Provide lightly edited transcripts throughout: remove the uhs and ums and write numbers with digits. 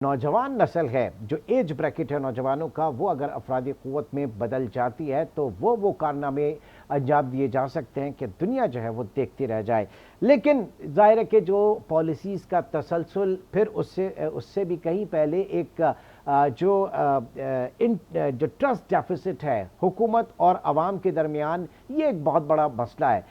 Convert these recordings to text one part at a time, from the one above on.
नौजवान नस्ल है, जो एज ब्रैकेट है नौजवानों का, वो अगर अफरादी क़ुव्वत में बदल जाती है तो वो कारनामे अंजाम दिए जा सकते हैं कि दुनिया जो है वो देखती रह जाए। लेकिन ज़ाहिर है कि जो पॉलिसीज़ का तसलसल, फिर उससे भी कहीं पहले एक जो ट्रस्ट डेफिसिट है हुकूमत और आवाम के दरमियान, ये एक बहुत बड़ा मसला है,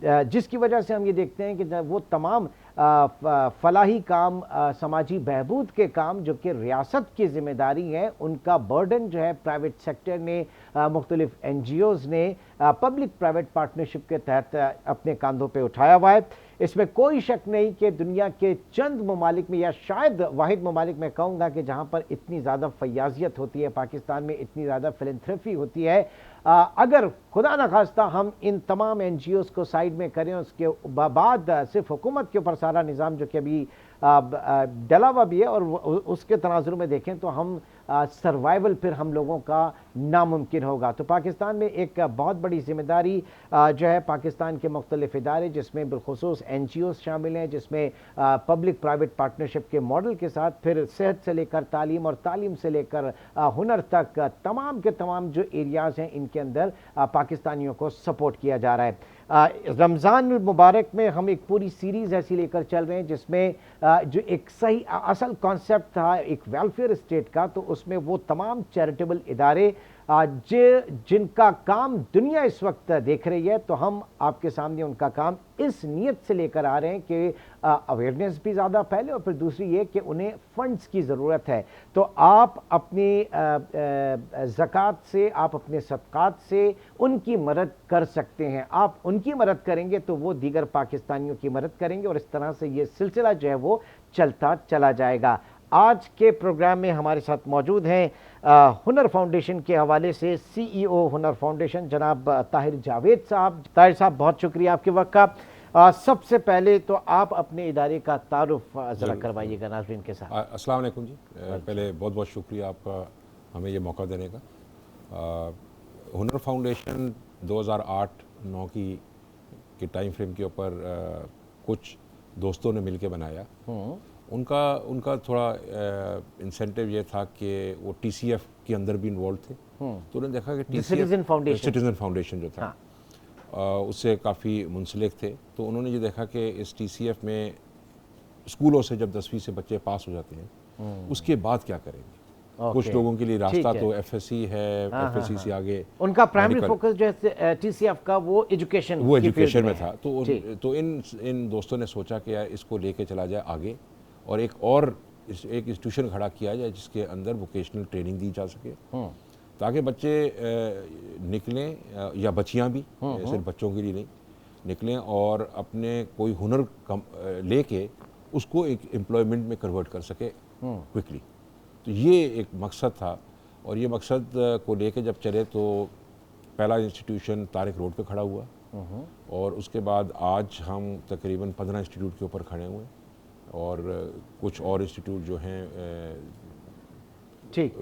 जिसकी वजह से हम ये देखते हैं कि जब वो तमाम फलाही काम, समाजी बहबूद के काम जो कि रियासत की ज़िम्मेदारी है, उनका बर्डन जो है प्राइवेट सेक्टर ने, मुख्तलिफ NGOs ने पब्लिक प्राइवेट पार्टनरशिप के तहत अपने कंधों पे उठाया हुआ है। इसमें कोई शक नहीं कि दुनिया के चंद ममालिक में, या शायद वाहिद ममालिक में कहूँगा कि जहाँ पर इतनी ज़्यादा फयाजियत होती है, पाकिस्तान में इतनी ज़्यादा फिलंथ्रफी होती है, अगर खुदा न खास्ता हम इन तमाम NGOs को साइड में करें, उसके बाद सिर्फ हुकूमत के ऊपर सारा निज़ाम जो कि अभी डला हुआ भी है, और उसके तनाजुर में देखें तो हम सर्वाइवल फिर हम लोगों का नामुमकिन होगा। तो पाकिस्तान में एक बहुत बड़ी जिम्मेदारी जो है, पाकिस्तान के मुख्तलिफ इदारे, जिसमें बिलखुसूस NGOs शामिल हैं, जिसमें पब्लिक प्राइवेट पार्टनरशिप के मॉडल के साथ फिर सेहत से लेकर तालीम और तालीम से लेकर हुनर तक तमाम के तमाम जो एरियाज़ हैं, इनके अंदर पाकिस्तानियों को सपोर्ट किया जा रहा है। रमज़ान मुबारक में हम एक पूरी सीरीज़ ऐसी लेकर चल रहे हैं जिसमें जो एक सही असल कॉन्सेप्ट था एक वेलफेयर स्टेट का, तो उसमें वो तमाम चैरिटेबल इदारे जिनका काम दुनिया इस वक्त देख रही है, तो हम आपके सामने उनका काम इस नीयत से लेकर आ रहे हैं कि अवेयरनेस भी ज़्यादा फैले, और फिर दूसरी ये कि उन्हें फंड्स की ज़रूरत है। तो आप अपनी ज़कात से, आप अपने सदक़ात से उनकी मदद कर सकते हैं। आप उनकी मदद करेंगे तो वो दीगर पाकिस्तानियों की मदद करेंगे, और इस तरह से ये सिलसिला जो है वो चलता चला जाएगा। आज के प्रोग्राम में हमारे साथ मौजूद हैं हुनर फाउंडेशन के हवाले से CEO हुनर फाउंडेशन जनाब ताहिर जावेद साहब। ताहिर साहब, बहुत शुक्रिया आपके वक्त का। सबसे पहले तो आप अपने इदारे का तारुफ ज़रा करवाइएगा नाज़रीन के साथ। अस्सलाम वालेकुम जी। पहले बहुत बहुत शुक्रिया आपका हमें ये मौका देने का। हुनर फाउंडेशन 2008-9 की टाइम फ्रेम के ऊपर कुछ दोस्तों ने मिलकर बनाया। उनका थोड़ा इंसेंटिव ये था कि वो TCF के अंदर भी इन्वॉल्व थे, तो उन्होंने देखा कि सिटीजन फाउंडेशन जो था उससे काफ़ी मुंसलिक थे। तो उन्होंने ये देखा कि इस TCF में स्कूलों से जब 10वीं से बच्चे पास हो जाते हैं, उसके बाद क्या करेंगे। कुछ लोगों के लिए रास्ता तो FSC है, FSC से आगे उनका प्राइमरी फोकस जो है TCF का वो एजुकेशन में था। तो इन दोस्तों ने सोचा कि यार इसको लेके चला जाए आगे, और एक इंस्टीट्यूशन खड़ा किया जाए जिसके अंदर वोकेशनल ट्रेनिंग दी जा सके, ताकि बच्चे निकलें, या बच्चियां भी, सिर्फ बच्चों के लिए नहीं, निकलें और अपने कोई हुनर लेके उसको एक एम्प्लॉयमेंट में कन्वर्ट कर सके क्विकली। तो ये एक मकसद था, और ये मकसद को लेके जब चले तो पहला इंस्टीट्यूशन तारिक रोड पे खड़ा हुआ, और उसके बाद आज हम तकरीबन 15 इंस्टीट्यूट के ऊपर खड़े हुए, और कुछ और इंस्टीट्यूट जो हैं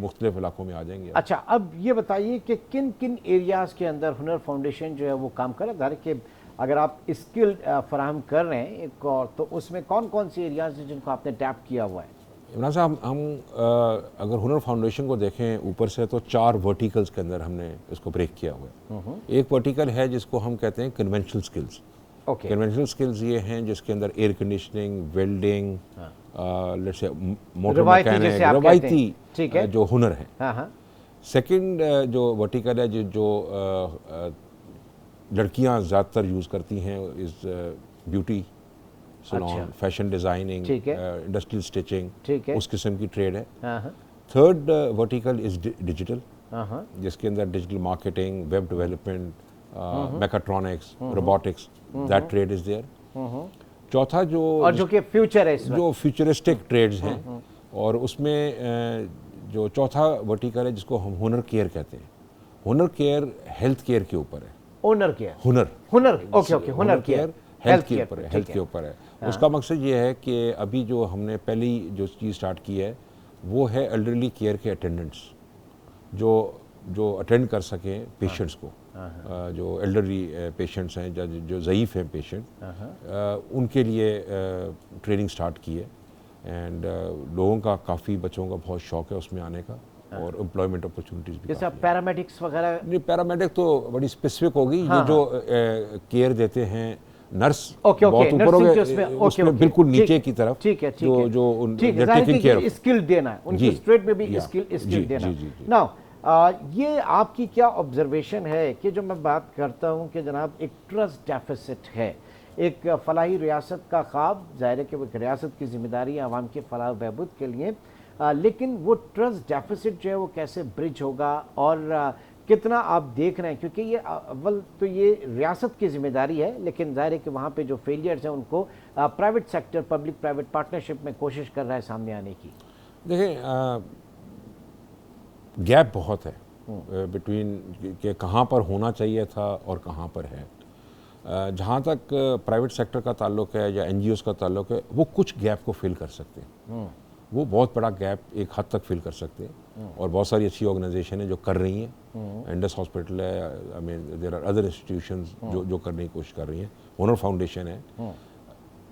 मुख्तलिफ इलाकों में आ जाएंगे। अच्छा, अब ये बताइए कि किन किन एरियाज़ के अंदर हुनर फाउंडेशन जो है वो काम कर रहा है, कि अगर आप स्किल फराहम कर रहे हैं एक और, तो उसमें कौन कौन सी एरियाज़ हैं जिनको आपने टैप किया हुआ है। इमरान साहब, हम अगर हुनर फाउंडेशन को देखें ऊपर से, तो 4 वर्टिकल्स के अंदर हमने इसको ब्रेक किया हुआ है। एक वर्टिकल है जिसको हम कहते हैं कन्वेंशनल स्किल्स। कन्वेंशनल स्किल्स ये हैं जिसके अंदर air conditioning, welding, let's say motor mechanic, रवायती जो हुनर है। सेकंड जो वर्टिकल है जो लड़कियां ज़्यादातर यूज़ करती हैं, इस beauty salon, fashion designing, industrial stitching, उस किस्म की ट्रेड है। थर्ड वर्टिकल इज़ डिजिटल, जिसके अंदर digital marketing, web development, mechatronics, robotics, that trade is there. चौथा जो कि फ्यूचर है, जो फ्यूचरिस्टिक ट्रेड्स हैं, और उसमें जो चौथा वर्टिकल है जिसको हम हुनर केयर कहते हैं। हुनर केयर हेल्थ केयर के ऊपर है। हुनर केयर हेल्थ के ऊपर है। उसका मकसद ये है कि अभी जो हमने पहली जो चीज़ स्टार्ट की है वो है एल्डरली केयर के अटेंडेंट्स, जो अटेंड कर सकें पेशेंट्स को, जो एल्डरली पेशेंट्स हैं, जो ज़ईफ़ हैं पेशेंट, उनके लिए ट्रेनिंग स्टार्ट की है। एंड लोगों का काफ़ी बच्चों का बहुत शौक है उसमें आने का और एम्प्लॉयमेंट अपॉर्चुनिटीज़ भी जैसे काफ़ी हैं। पैरामेडिक्स वगैरह। नहीं, पैरामेडिक तो बड़ी स्पेसिफिक होगी, हाँ, ये जो केयर देते हैं नर्स ओके बहुत ऊपर हो नर्सिंग के गए, उसमें, ओके उसमें ओके बिल्कुल ठीक नीचे है की तरफ ठीक है ठीक जो है जो ठीक है, दे जाहिर टेकिंग केयर है ऑफ। कि स्किल देना है उनकी जी, स्ट्रेट में भी या, स्किल जी, देना। जी, जी, जी। नाउ ये आपकी क्या ऑब्जर्वेशन है कि जो मैं बात करता हूं कि जनाब एक ट्रस्ट डेफिसिट है, एक फलाही रियासत का ख्वाब, जाहिर है कि वो एक रियासत की जिम्मेदारी है आवाम के फलाह बहबूद के लिए, लेकिन वो ट्रस्ट डेफिसिट जो है वो कैसे ब्रिज होगा और कितना आप देख रहे हैं, क्योंकि ये अव्वल तो ये रियासत की जिम्मेदारी है, लेकिन जाहिर है कि वहाँ पे जो फेलियर्स हैं उनको private sector public private partnership में कोशिश कर रहा है सामने आने की। देखें, गैप बहुत है बिटवीन कि कहाँ पर होना चाहिए था और कहाँ पर है। जहाँ तक प्राइवेट सेक्टर का ताल्लुक है या एनजीओज़ का ताल्लुक है, वो कुछ गैप को फिल कर सकते हैं, वो बहुत बड़ा गैप एक हद तक फिल कर सकते हैं और बहुत सारी अच्छी ऑर्गेनाइजेशन है जो कर रही हैं। इंडस हॉस्पिटल है, I mean there are other institutions जो करने की कोशिश कर रही हैं, हुनर फाउंडेशन है।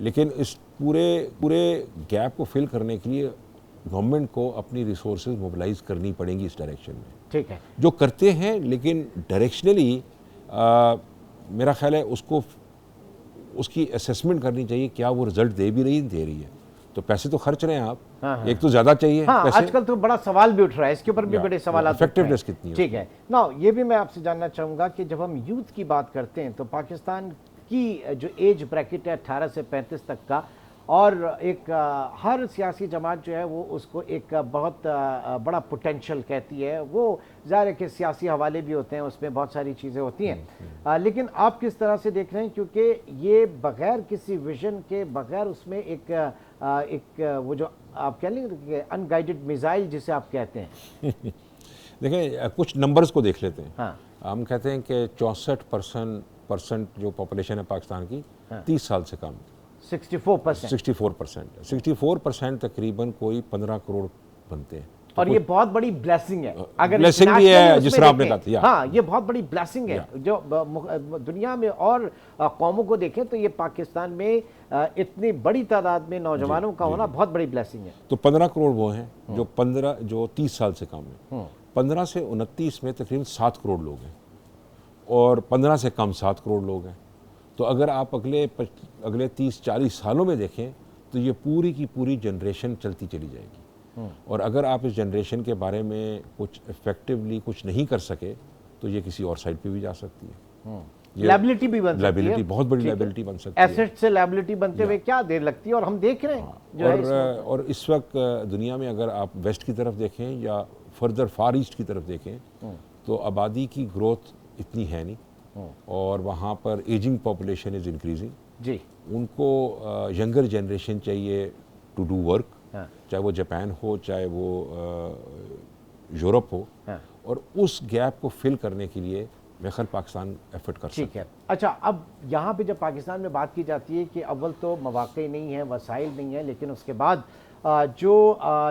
लेकिन इस पूरे पूरे गैप को फिल करने के लिए गवर्नमेंट को अपनी रिसोर्सेज मोबिलाइज करनी पड़ेंगी इस डायरेक्शन में। ठीक है, जो करते हैं, लेकिन डायरेक्शनली मेरा ख्याल है उसको उसकी असेसमेंट करनी चाहिए, क्या वो रिजल्ट दे भी रही है। तो पैसे तो खर्च रहे हैं आप, हाँ, एक तो ज़्यादा चाहिए हाँ, पैसे। आजकल तो बड़ा सवाल भी उठ रहा है, इसके ऊपर भी बड़े सवाल इफेक्टिवनेस कितनी है। ठीक है ना, ये भी मैं आपसे जानना चाहूँगा कि जब हम यूथ की बात करते हैं तो पाकिस्तान की जो एज ब्रैकेट है 18 से 35 तक का, और एक हर सियासी जमात जो है वो उसको एक बहुत बड़ा पोटेंशियल कहती है, वो ज़ाहिर है कि सियासी हवाले भी होते हैं, उसमें बहुत सारी चीज़ें होती हैं, लेकिन आप किस तरह से देख रहे हैं, क्योंकि ये बग़ैर किसी विजन के, बग़ैर उसमें एक वो जो आप कह लेंगे अनगाइडेड मिसाइल जिसे आप कहते हैं। देखें, कुछ नंबर्स को देख लेते हैं। हाँ, हम कहते हैं कि 64% जो पॉपुलेशन है पाकिस्तान की, हाँ, 30 साल से कम, 64%। 64% तकरीबन कोई 15 करोड़ बनते हैं। और ये बहुत बड़ी ब्लेसिंग है, अगर ब्लेसिंग भी है, जिस तरह आपने देखें, कहा। हाँ, ये बहुत बड़ी ब्लेसिंग है जो दुनिया में और कौमों को देखें तो ये पाकिस्तान में इतनी बड़ी तादाद में नौजवानों का होना बहुत बड़ी ब्लेसिंग है। तो 15 करोड़ वो हैं जो 30 साल से कम है। 15 से 29 में तकरीबन 7 करोड़ लोग हैं और 15 से कम 7 करोड़ लोग हैं। तो अगर आप अगले 30-40 सालों में देखें तो ये पूरी की पूरी जनरेशन चलती चली जाएगी। और अगर आप इस जनरेशन के बारे में कुछ इफेक्टिवली कुछ नहीं कर सके तो ये किसी और साइड पे भी जा सकती है। लायबिलिटी भी बन सकती है, लायबिलिटी, बहुत बड़ी लायबिलिटी बन सकती है। एसेट से लायबिलिटी बनते हुए क्या देर लगती है, और हम देख रहे हैं जो है और इस वक्त दुनिया में अगर आप वेस्ट की तरफ देखें या फर्दर फार ईस्ट की तरफ देखें तो आबादी की ग्रोथ इतनी है नहीं और वहाँ पर एजिंग पॉपुलेशन इज़ इंक्रीजिंग जी। उनको यंगर जनरेशन चाहिए टू डू वर्क, हाँ, चाहे वो जापान हो चाहे वो यूरोप हो। हाँ, और उस गैप को फिल करने के लिए मैं ख्याल पाकिस्तान एफर्ट कर सकता है। ठीक है। अच्छा, अब यहाँ पे जब पाकिस्तान में बात की जाती है कि अव्वल तो मौक़े नहीं है, वसाइल नहीं है, लेकिन उसके बाद जो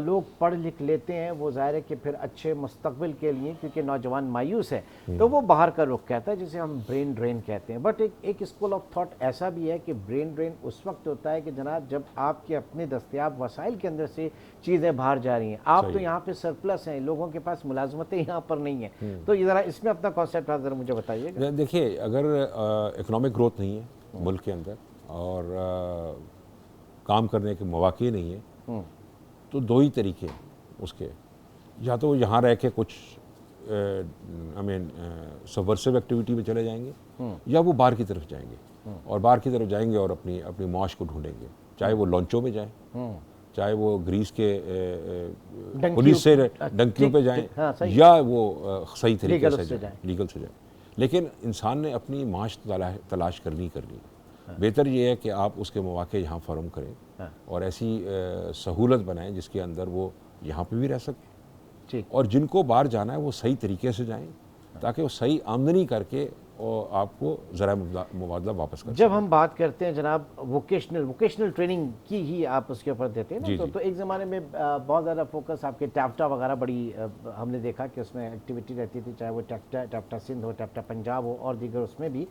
लोग पढ़ लिख लेते हैं वो ज़ाहिर है कि फिर अच्छे मुस्तकबिल के लिए, क्योंकि नौजवान मायूस है तो वो बाहर का रुख कहता है, जिसे हम ब्रेन ड्रेन कहते हैं। बट एक स्कूल ऑफ थॉट ऐसा भी है कि ब्रेन ड्रेन उस वक्त होता है कि जनाब जब आपके अपने दस्तयाब वसाइल के अंदर से चीज़ें बाहर जा रही हैं, आप तो यहाँ पे सरप्लस हैं, लोगों के पास मुलाजमतें यहाँ पर नहीं हैं। तो ये ज़रा इसमें अपना कॉन्सेप्ट ज़रा मुझे बताइएगा। देखिए, अगर इकोनॉमिक ग्रोथ नहीं है मुल्क के अंदर और काम करने के मौके नहीं है तो दो ही तरीके उसके, या तो यहाँ रह के कुछ आई मीन सबवर्सिव एक्टिविटी में चले जाएंगे या वो बाहर की तरफ जाएंगे और बाहर की तरफ जाएंगे और अपनी मौज को ढूंढेंगे, चाहे वो लॉन्चों में जाएं, चाहे वो ग्रीस के पुलिस से डंकियों पे जाएं, हाँ, या वो सही तरीके से जाएं, लीगल से जाएं। लेकिन इंसान ने अपनी माश तलाश करनी। बेहतर ये है कि आप उसके मौके यहाँ फराहम करें और ऐसी सहूलत बनाएं जिसके अंदर वो यहाँ पे भी रह सके और जिनको बाहर जाना है वो सही तरीके से जाएं ताकि वो सही आमदनी करके और आपको ज़रा मुबादला वापस कर। जब हम बात करते हैं जनाब वोकेशनल ट्रेनिंग की ही आप उसके ऊपर देते हैं ना, तो एक ज़माने में बहुत ज़्यादा फोकस आपके टैप्टा वगैरह बड़ी हमने देखा कि उसमें एक्टिविटी रहती थी, चाहे वो टैप्टा सिंध हो, टैप्टा पंजाब हो और दीगर उसमें भी।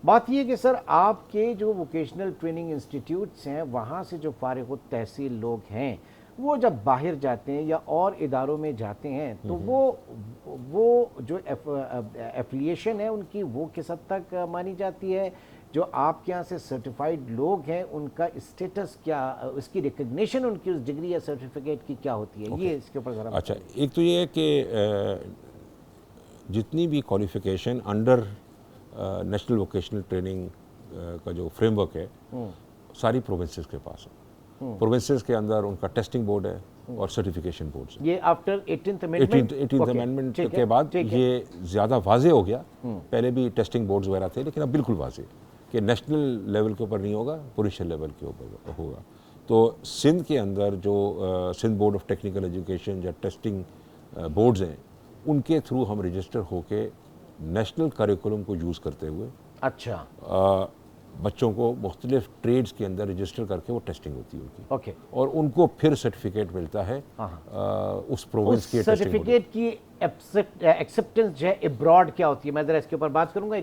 बात ये है कि सर आपके जो वोकेशनल ट्रेनिंग इंस्टीट्यूट्स हैं वहाँ से जो फारिग तहसील लोग हैं वो जब बाहर जाते हैं या और इदारों में जाते हैं तो वो जो एफिलिएशन है उनकी वो किस हद तक मानी जाती है? जो आपके यहाँ से सर्टिफाइड लोग हैं उनका स्टेटस क्या, उसकी रिकग्निशन उनकी उस डिग्री या सर्टिफिकेट की क्या होती है? ये इसके ऊपर ज़रा अच्छा, एक तो ये है कि जितनी भी qualification under national vocational training का जो फ्रेमवर्क है सारी प्रोविंसेस के पास है। प्रोविंसेस के अंदर उनका टेस्टिंग बोर्ड है और सर्टिफिकेशन बोर्ड है। ये आफ्टर 18th अमेंडमेंट के बाद ये ज़्यादा वाजे हो गया। पहले भी टेस्टिंग बोर्ड्स वगैरह थे लेकिन अब बिल्कुल वाजे कि नेशनल लेवल के ऊपर नहीं होगा, प्रोविंशियल लेवल के ऊपर होगा। तो सिंध के अंदर जो Sindh board of technical education या टेस्टिंग बोर्ड्स हैं उनके थ्रू हम रजिस्टर होके नेशनल करिकुलम को यूज़ करते हुए अच्छा बच्चों को मुख्तलिफ ट्रेड्स के अंदर रजिस्टर करके वो टेस्टिंग होती है उनकी। ओके। और उनको फिर सर्टिफिकेट मिलता है उस प्रोविंस के सर्टिफिकेट की एक्सेप्टेंस जो है अब्रॉड क्या होती है, मैं ज़रा इसके ऊपर बात करूंगा।